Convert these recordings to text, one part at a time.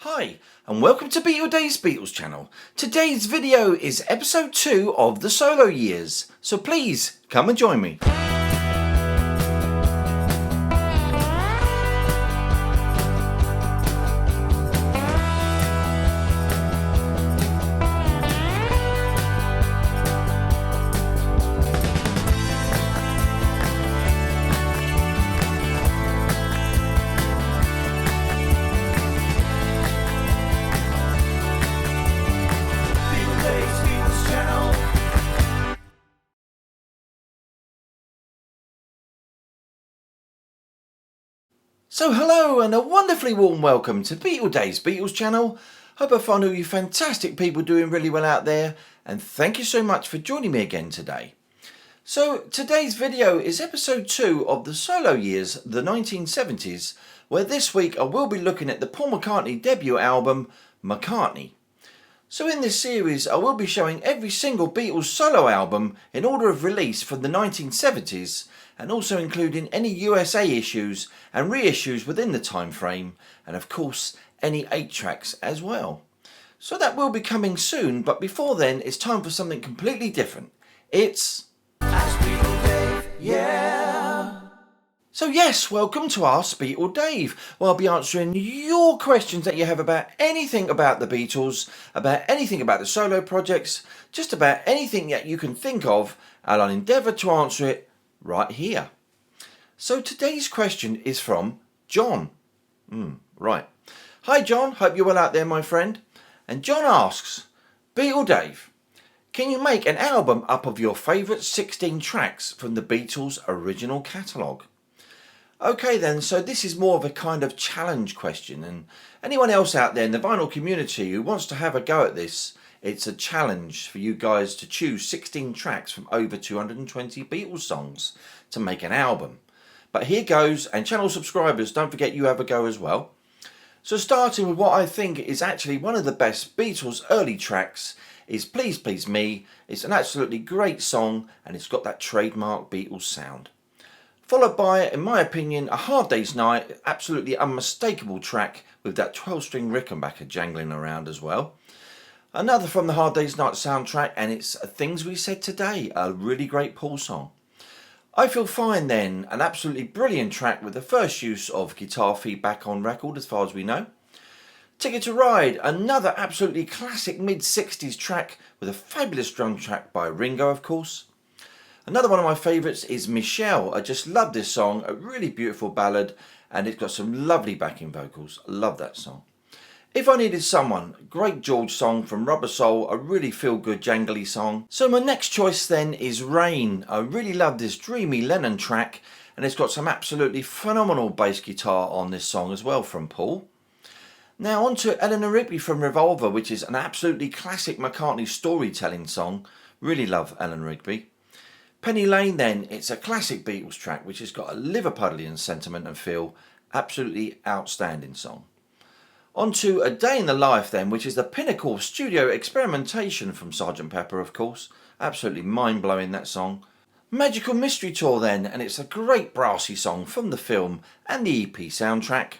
Hi, and welcome to BeatleDave's Beatles channel. Today's video is episode 2 of the solo years, so please come and join me. So hello and a wonderfully warm welcome to BeatleDave's Beatles channel. Hope I find all you fantastic people doing really well out there, and thank you so much for joining me again today. So today's video is episode 2 of the solo years, the 1970s, where this week I will be looking at the Paul McCartney debut album, McCartney. So in this series I will be showing every single Beatles solo album in order of release from the 1970s, and also including any USA issues and reissues within the time frame, and of course any 8 tracks as well. So that will be coming soon, but before then it's time for something completely different. It's Ask BeatleDave, yeah! So yes, welcome to Ask BeatleDave, where I'll be answering your questions that you have about anything about the Beatles, about anything about the solo projects, just about anything that you can think of, and I'll endeavour to answer it right here. So today's question is from John. Right. Hi John, hope you're well out there, my friend. And John asks, BeatleDave, can you make an album up of your favourite 16 tracks from the Beatles' original catalogue? Okay then, so this is more of a kind of challenge question, and anyone else out there in the vinyl community who wants to have a go at this, it's a challenge for you guys to choose 16 tracks from over 220 Beatles songs to make an album. But here goes, and channel subscribers, don't forget you have a go as well. So starting with what I think is actually one of the best Beatles early tracks is Please Please Me. It's an absolutely great song and it's got that trademark Beatles sound. Followed by, in my opinion, A Hard Day's Night, absolutely unmistakable track with that 12-string Rickenbacker jangling around as well. Another from the Hard Day's Night soundtrack, and it's Things We Said Today, a really great Paul song. I Feel Fine then, an absolutely brilliant track with the first use of guitar feedback on record as far as we know. Ticket to Ride, another absolutely classic mid-60s track with a fabulous drum track by Ringo of course. Another one of my favourites is Michelle. I just love this song, a really beautiful ballad, and it's got some lovely backing vocals. I love that song. If I Needed Someone, great George song from Rubber Soul, a really feel-good jangly song. So my next choice then is Rain. I really love this dreamy Lennon track, and it's got some absolutely phenomenal bass guitar on this song as well from Paul. Now on to Eleanor Rigby from Revolver, which is an absolutely classic McCartney storytelling song. Really love Eleanor Rigby. Penny Lane then, it's a classic Beatles track which has got a Liverpudlian sentiment and feel. Absolutely outstanding song. On to A Day in the Life then, which is the pinnacle of studio experimentation from Sgt. Pepper of course. Absolutely mind-blowing that song. Magical Mystery Tour then, and it's a great brassy song from the film and the EP soundtrack.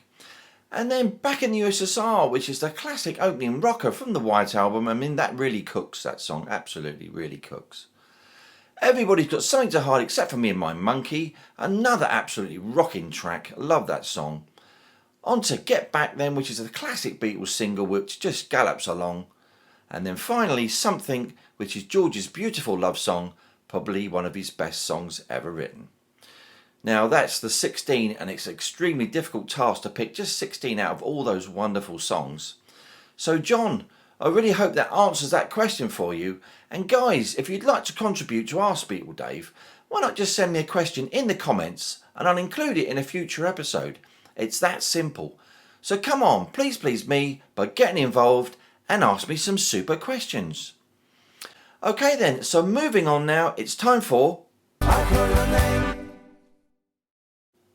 And then Back in the USSR, which is the classic opening rocker from the White Album. I mean, that really cooks, that song, absolutely really cooks. Everybody's Got Something to Hide Except for Me and My Monkey, another absolutely rocking track, love that song. On to Get Back then, which is a classic Beatles single which just gallops along. And then finally Something, which is George's beautiful love song, probably one of his best songs ever written. Now that's the 16, and it's an extremely difficult task to pick just 16 out of all those wonderful songs. So John, I really hope that answers that question for you. And guys, if you'd like to contribute to Ask BeatleDave, why not just send me a question in the comments and I'll include it in a future episode. It's that simple. So come on, please please me by getting involved and ask me some super questions. Okay then, so moving on now, it's time for I Call Your Name.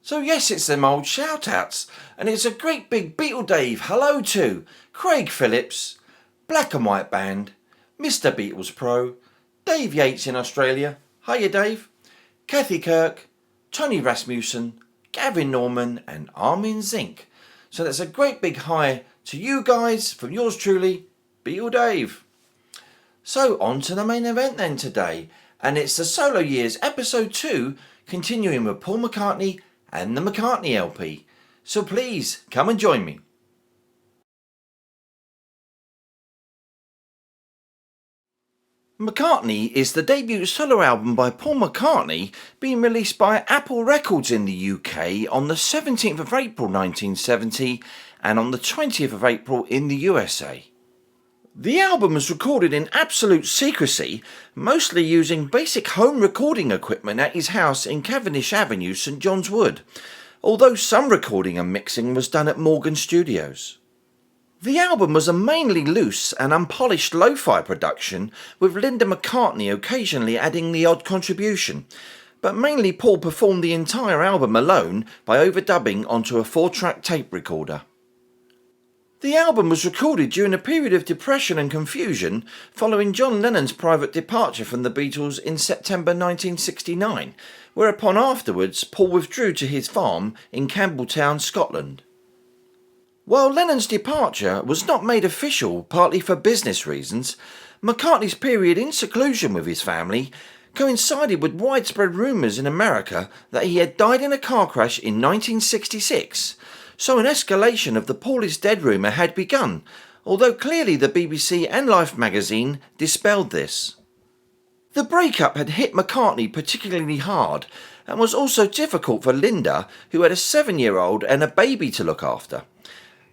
So yes, it's them old shout outs, and it's a great big BeatleDave hello to Craig Phillips, Black and White Band, Mr. Beatles Pro, Dave Yates in Australia, hiya Dave, Kathy Kirk, Tony Rasmussen, Gavin Norman and Armin Zink. So that's a great big hi to you guys from yours truly, BeatleDave. So on to the main event then today, and it's the Solo Years episode 2, continuing with Paul McCartney and the McCartney LP. So please come and join me. McCartney is the debut solo album by Paul McCartney, being released by Apple Records in the UK on the 17th of April 1970 and on the 20th of April in the USA. The album was recorded in absolute secrecy, mostly using basic home recording equipment at his house in Cavendish Avenue, St John's Wood, although some recording and mixing was done at Morgan Studios. The album was a mainly loose and unpolished lo-fi production, with Linda McCartney occasionally adding the odd contribution, but mainly Paul performed the entire album alone by overdubbing onto a 4-track tape recorder. The album was recorded during a period of depression and confusion following John Lennon's private departure from the Beatles in September 1969, whereupon afterwards Paul withdrew to his farm in Campbelltown, Scotland. While Lennon's departure was not made official partly for business reasons, McCartney's period in seclusion with his family coincided with widespread rumours in America that he had died in a car crash in 1966, so an escalation of the Paul is dead rumour had begun, although clearly the BBC and Life magazine dispelled this. The breakup had hit McCartney particularly hard and was also difficult for Linda, who had a 7-year-old and a baby to look after.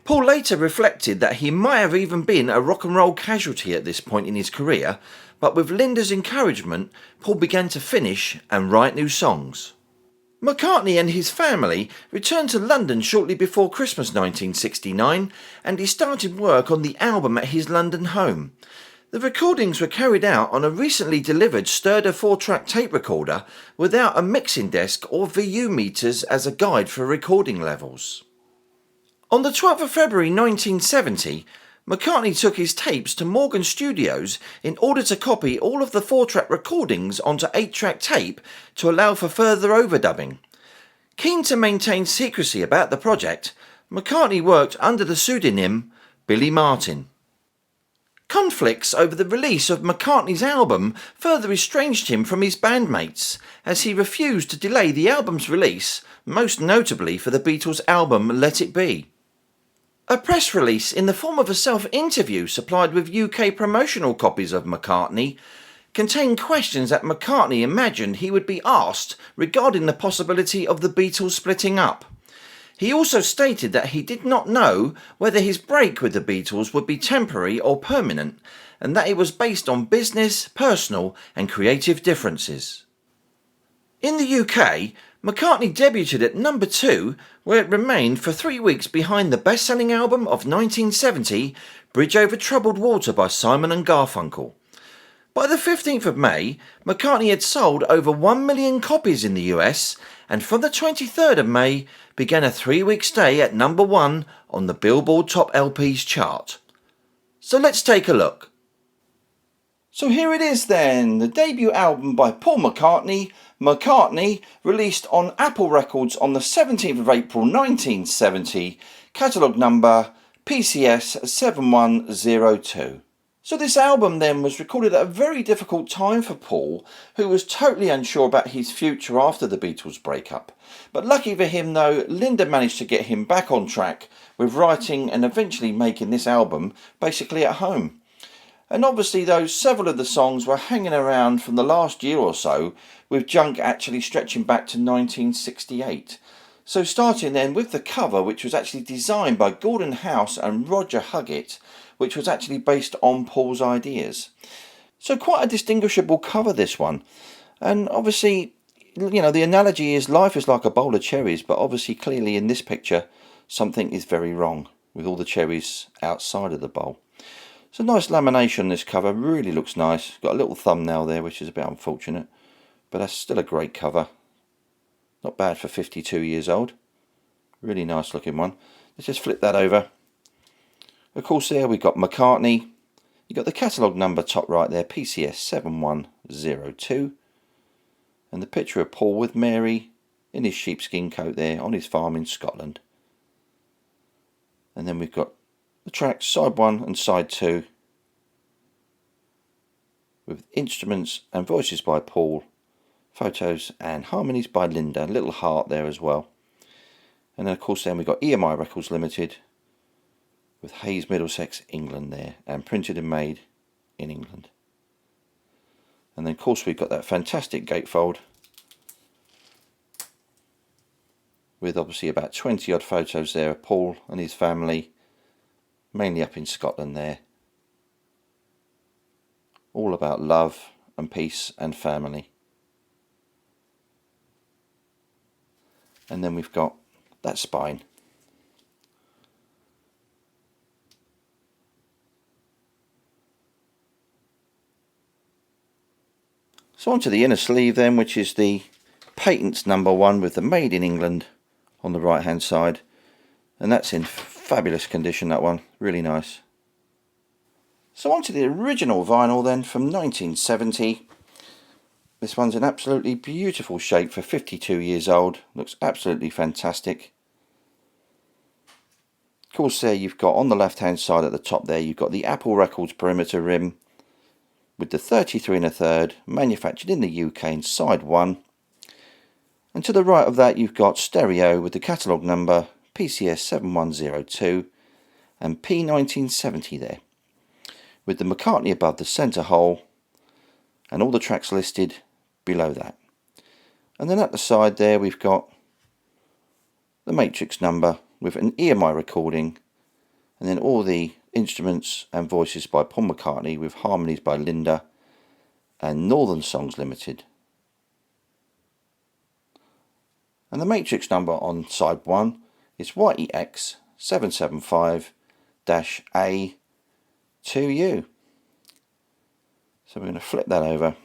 Paul later reflected that he might have even been a rock and roll casualty at this point in his career, but with Linda's encouragement, Paul began to finish and write new songs. McCartney and his family returned to London shortly before Christmas 1969, and he started work on the album at his London home. The recordings were carried out on a recently delivered Sturder 4-track tape recorder without a mixing desk or VU meters as a guide for recording levels. On the 12th of February 1970, McCartney took his tapes to Morgan Studios in order to copy all of the 4-track recordings onto 8-track tape to allow for further overdubbing. Keen to maintain secrecy about the project, McCartney worked under the pseudonym Billy Martin. Conflicts over the release of McCartney's album further estranged him from his bandmates, as he refused to delay the album's release, most notably for the Beatles' album Let It Be. A press release in the form of a self-interview supplied with UK promotional copies of McCartney contained questions that McCartney imagined he would be asked regarding the possibility of the Beatles splitting up. He also stated that he did not know whether his break with the Beatles would be temporary or permanent, and that it was based on business, personal and creative differences. In the UK, McCartney debuted at number 2, where it remained for 3 weeks behind the best-selling album of 1970, Bridge Over Troubled Water by Simon and Garfunkel. By the 15th of May, McCartney had sold over 1 million copies in the US, and from the 23rd of May began a 3-week stay at number 1 on the Billboard Top LPs chart. So let's take a look. So here it is then, the debut album by Paul McCartney, McCartney, released on Apple Records on the 17th of April 1970, catalogue number PCS 7102. So this album then was recorded at a very difficult time for Paul, who was totally unsure about his future after the Beatles breakup. But lucky for him though, Linda managed to get him back on track with writing and eventually making this album basically at home. And obviously though, several of the songs were hanging around from the last year or so, with junk actually stretching back to 1968. So starting then with the cover, which was actually designed by Gordon House and Roger Huggett, which was actually based on Paul's ideas. So quite a distinguishable cover, this one. And obviously, you know, the analogy is life is like a bowl of cherries, but obviously clearly in this picture something is very wrong with all the cherries outside of the bowl. It's a nice lamination, this cover, really looks nice. Got a little thumbnail there, which is a bit unfortunate, but that's still a great cover. Not bad for 52 years old. Really nice looking one. Let's just flip that over. Of course there we've got McCartney. You've got the catalogue number top right there, PCS 7102. And the picture of Paul with Mary in his sheepskin coat there on his farm in Scotland. And then we've got the tracks side 1 and side 2 with instruments and voices by Paul, photos and harmonies by Linda. A little heart there as well. And then of course then we've got EMI Records Limited with Hayes, Middlesex, England there, and printed and made in England. And then of course we've got that fantastic gatefold with obviously about 20 odd photos there of Paul and his family, mainly up in Scotland there. All about love and peace and family. And then we've got that spine. So onto the inner sleeve then, which is the Patents #1 with the Made in England on the right hand side, and that's in fabulous condition, that one, really nice. So onto the original vinyl then from 1970. This one's in absolutely beautiful shape for 52 years old, looks absolutely fantastic. Of course there you've got on the left hand side at the top there, you've got the Apple Records perimeter rim with the 33 1/3 manufactured in the UK in side 1. And to the right of that you've got stereo with the catalogue number PCS 7102 and P1970 there, with the McCartney above the centre hole and all the tracks listed below that. And then at the side there we've got the matrix number with an EMI recording, and then all the instruments and voices by Paul McCartney with harmonies by Linda and Northern Songs Limited. And the matrix number on side 1 is YEX 775-A2U. So we're going to flip that over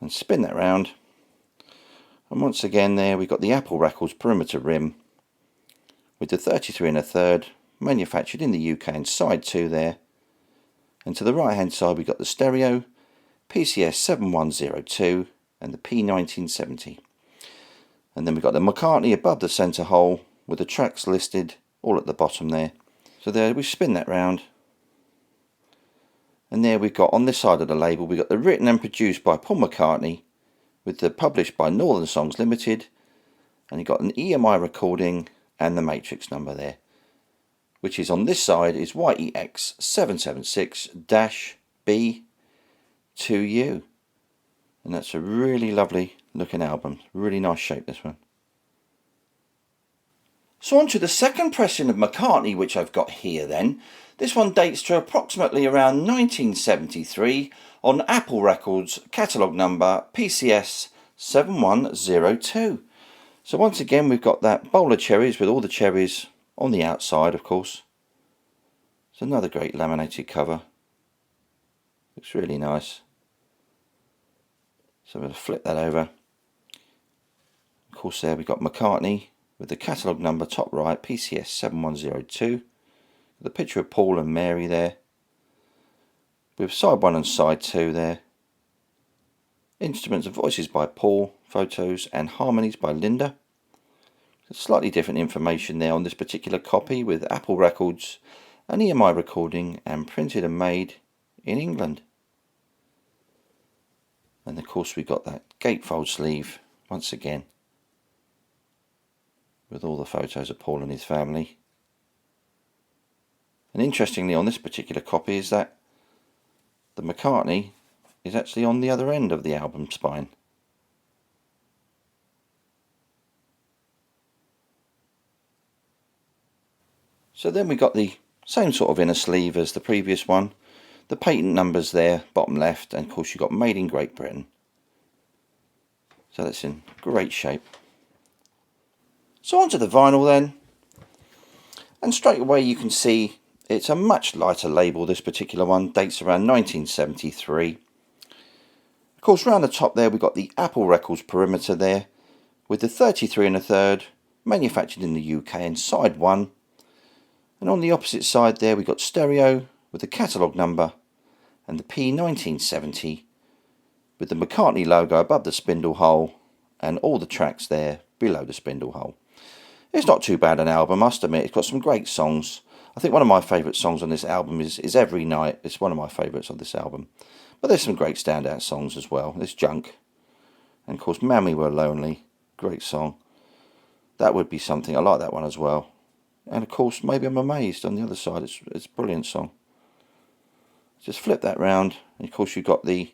and spin that round. And once again there we've got the Apple Records perimeter rim with the 33 1/3 manufactured in the UK in side 2 there. And to the right hand side we've got the stereo PCS 7102 and the P1970. And then we've got the McCartney above the centre hole with the tracks listed all at the bottom there. So there we spin that round. And there we've got on this side of the label we've got the written and produced by Paul McCartney with the published by Northern Songs Limited. And you've got an EMI recording and the matrix number there, which is on this side is YEX 776-B2U. And that's a really lovely looking album, really nice shape this one. So on to the second pressing of McCartney which I've got here then. This one dates to approximately around 1973 on Apple Records, catalogue number PCS 7102. So once again we've got that bowl of cherries with all the cherries on the outside of course. It's another great laminated cover. Looks really nice. So I'm going to flip that over. Of course there we've got McCartney with the catalogue number top right, PCS 7102. The picture of Paul and Mary there. With side 1 and side 2 there. Instruments and voices by Paul, photos and harmonies by Linda. Slightly different information there on this particular copy with Apple Records, an EMI recording and printed and made in England. And of course we've got that gatefold sleeve once again with all the photos of Paul and his family. And interestingly on this particular copy is that the McCartney is actually on the other end of the album spine. So then we got the same sort of inner sleeve as the previous one. The patent numbers there, bottom left, and of course you've got Made in Great Britain. So that's in great shape. So onto the vinyl then. And straight away you can see it's a much lighter label, this particular one. Dates around 1973. Of course around the top there we've got the Apple Records perimeter there. With the 33 1/3 manufactured in the UK in side 1. And on the opposite side there we've got stereo with the catalogue number and the P1970 with the McCartney logo above the spindle hole and all the tracks there below the spindle hole. It's not too bad an album, I must admit. It's got some great songs. I think one of my favourite songs on this album is Every Night. It's one of my favourites on this album. But there's some great standout songs as well. There's Junk. And of course, Man We Were Lonely. Great song. That Would Be Something. I like that one as well. And of course, Maybe I'm Amazed on the other side. It's a brilliant song. Just flip that round. And of course, you've got the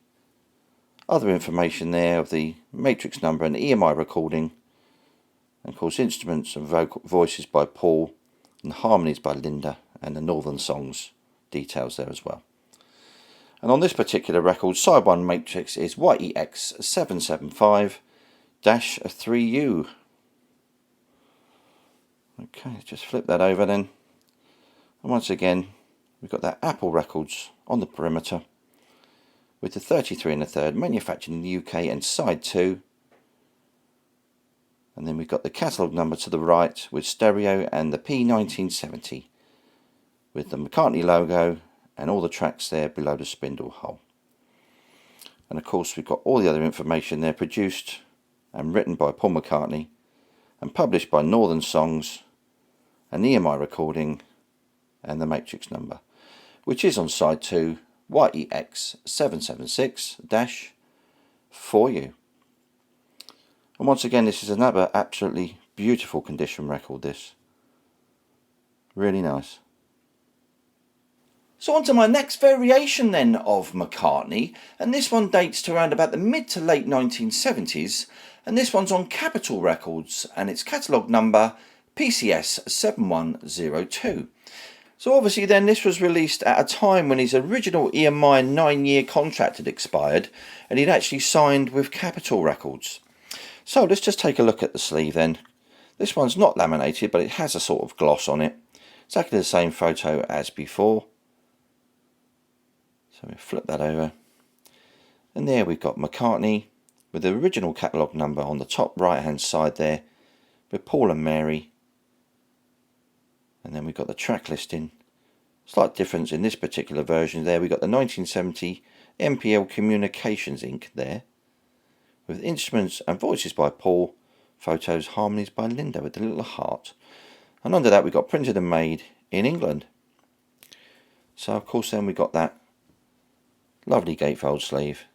other information there of the matrix number and EMI recording. And of course, instruments and voices by Paul. And harmonies by Linda. And the Northern Songs details there as well. And on this particular record, side 1 matrix is YEX775-3U. Okay, just flip that over then. And once again, we've got that Apple Records on the perimeter with the 33 1/3 manufactured in the UK and side 2. And then we've got the catalogue number to the right with stereo and the P1970 with the McCartney logo and all the tracks there below the spindle hole. And of course we've got all the other information there, produced and written by Paul McCartney and published by Northern Songs, an EMI recording and the matrix number, which is on side 2, YEX776-4U. And once again, this is another absolutely beautiful condition record, this. Really nice. So on to my next variation then of McCartney, and this one dates to around about the mid to late 1970s, and this one's on Capitol Records and its catalogue number PCS 7102. So obviously then this was released at a time when his original EMI 9-year contract had expired and he'd actually signed with Capitol Records. So let's just take a look at the sleeve then. This one's not laminated, but it has a sort of gloss on it. Exactly the same photo as before. So we flip that over, and there we've got McCartney with the original catalogue number on the top right hand side there with Paul and Mary, and then we've got the track listing. Slight difference in this particular version there, we've got the 1970 MPL Communications Inc. there with instruments and voices by Paul, photos, harmonies by Linda with the little heart, and under that we've got printed and made in England. So of course then we got that lovely gatefold sleeve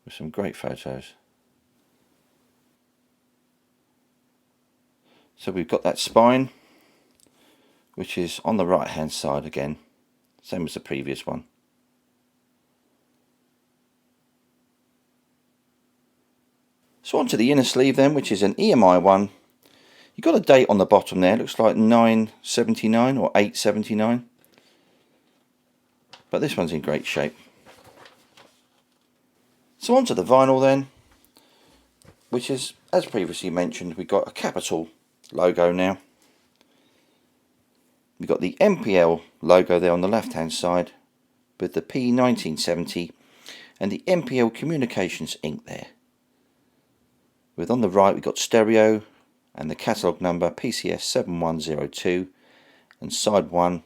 with some great photos. So we've got that spine, which is on the right hand side again, same as the previous one. So onto the inner sleeve then, which is an EMI one. You've got a date on the bottom there, looks like 979 or 879. But this one's in great shape. So onto the vinyl then, which is, as previously mentioned, we've got a Capitol logo now. We've got the MPL logo there on the left hand side with the P1970 and the MPL Communications Inc. there. With on the right we've got stereo and the catalogue number PCS 7102 and side 1.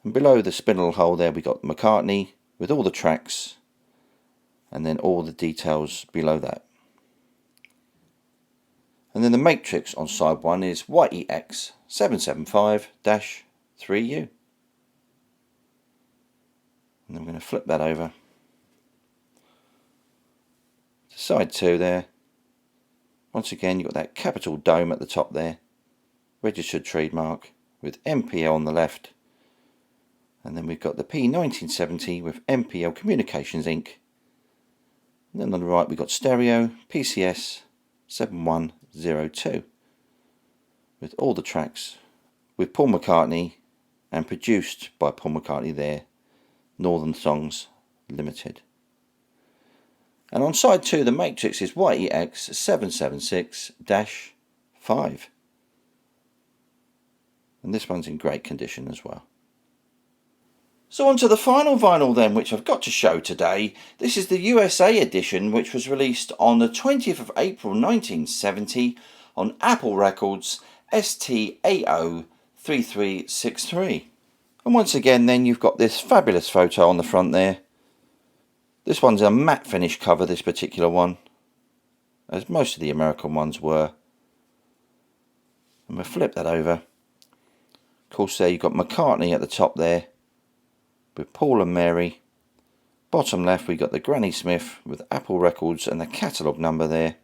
And below the spindle hole there we got McCartney with all the tracks and then all the details below that. And then the matrix on side 1 is YEX775-3U. And then we're going to flip that over to side 2 there. Once again you've got that Capitol dome at the top there, registered trademark with MPL on the left. And then we've got the P1970 with MPL Communications Inc. And then on the right we've got stereo PCS 7102 with all the tracks with Paul McCartney and produced by Paul McCartney there, Northern Songs Limited. And on side 2 the matrix is YEX776-5. And this one's in great condition as well. So on to the final vinyl then, which I've got to show today. This is the USA edition, which was released on the 20th of April 1970 on Apple Records STAO3363. And once again then you've got this fabulous photo on the front there. This one's a matte finish cover, this particular one, as most of the American ones were. And we'll flip that over. course there you've got McCartney at the top there with Paul and Mary. Bottom left we got the Granny Smith with Apple Records and the catalogue number there.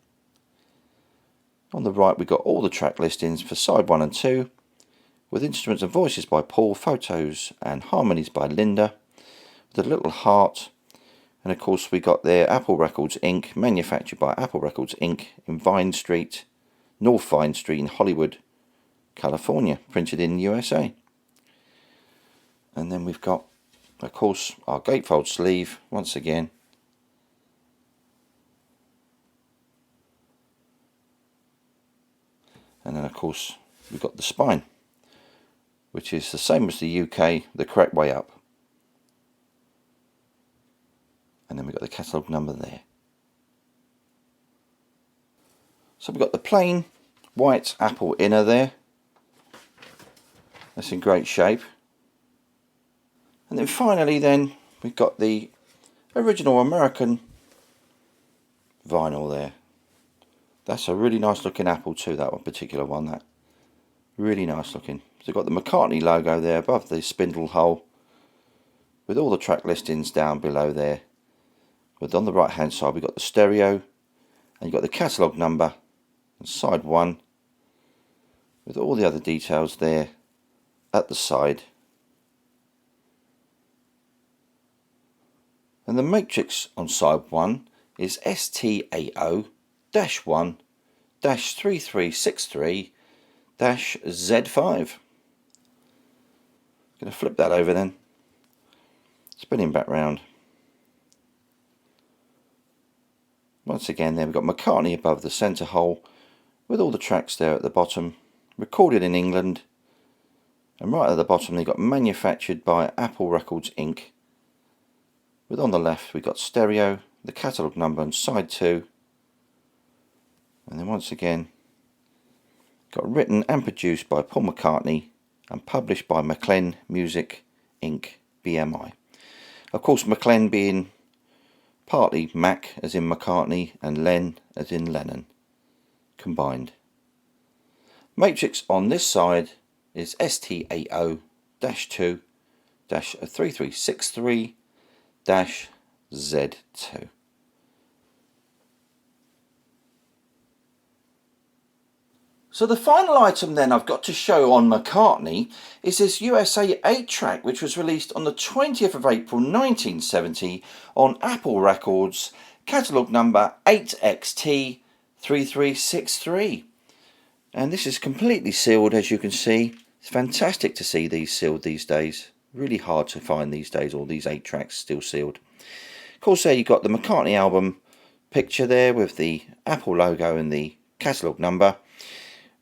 On the right we got all the track listings for side 1 and 2 with instruments and voices by Paul, photos and harmonies by Linda, with a little heart. And of course we got there Apple Records Inc., manufactured by Apple Records Inc. in North Vine Street in Hollywood, California, printed in the USA. And then we've got, of course, our gatefold sleeve once again. And then of course we've got the spine, which is the same as the UK, the correct way up. And then we've got the catalogue number there. So we've got the plain white Apple inner there. That's in great shape. And then finally then we've got the original American vinyl there. That's a really nice looking Apple too, that one particular one. That really nice looking. So we've got the McCartney logo there above the spindle hole, with all the track listings down below there. But on the right hand side we've got the stereo, and you've got the catalogue number on side 1, with all the other details there at the side. And the matrix on side 1 is STAO-1-3363-Z5. Going to flip that over then, spinning back round. Once again there we've got McCartney above the centre hole, with all the tracks there at the bottom, recorded in England. And right at the bottom they've got manufactured by Apple Records Inc. With on the left we've got stereo, the catalogue number on side 2. And then once again got written and produced by Paul McCartney and published by McLen Music Inc. BMI. Of course McLen being partly Mac as in McCartney and Len as in Lennon combined. Matrix on this side is STAO-2-3363-Z2. So the final item then I've got to show on McCartney is this USA 8-track, which was released on the 20th of April 1970 on Apple Records, catalogue number 8XT3363. And this is completely sealed, as you can see. It's fantastic to see these sealed these days. Really hard to find these days, all these 8 tracks still sealed. Of course there you've got the McCartney album picture there with the Apple logo and the catalogue number,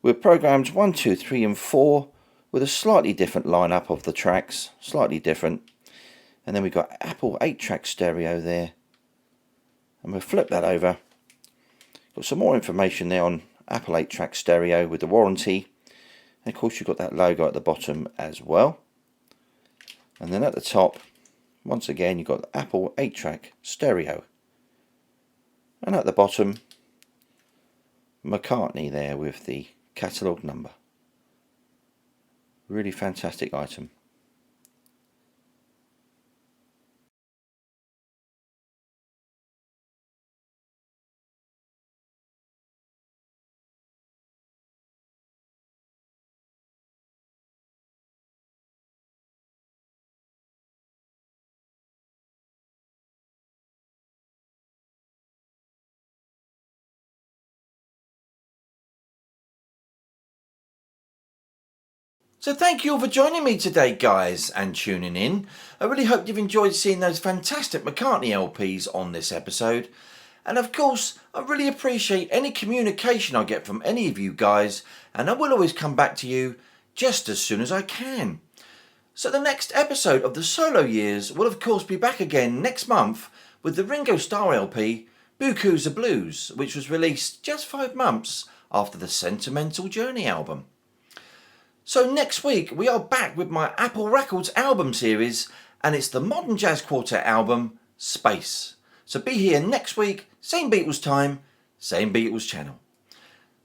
with programs 1, 2, 3 and 4 with a slightly different lineup of the tracks, slightly different. And then we've got Apple 8-track stereo there. And we'll flip that over. Got some more information there on Apple 8-track stereo with the warranty. And of course you've got that logo at the bottom as well. And then at the top, once again you've got the Apple 8-track stereo. And at the bottom, McCartney there with the catalogue number. Really fantastic item. So thank you all for joining me today, guys, and tuning in. I really hope you've enjoyed seeing those fantastic McCartney LPs on this episode. And of course, I really appreciate any communication I get from any of you guys, and I will always come back to you just as soon as I can. So the next episode of the solo years will of course be back again next month with the Ringo Starr LP, Buku's a Blues, which was released just 5 months after the Sentimental Journey album. So next week we are back with my Apple Records album series, and it's the Modern Jazz Quartet album, Space. So be here next week, same Beatles time, same Beatles channel.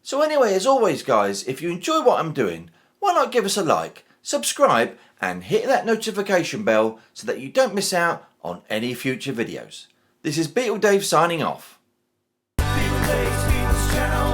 So anyway, as always guys, if you enjoy what I'm doing, why not give us a like, subscribe and hit that notification bell so that you don't miss out on any future videos. This is BeatleDave signing off. BeatleDave's Beatles channel.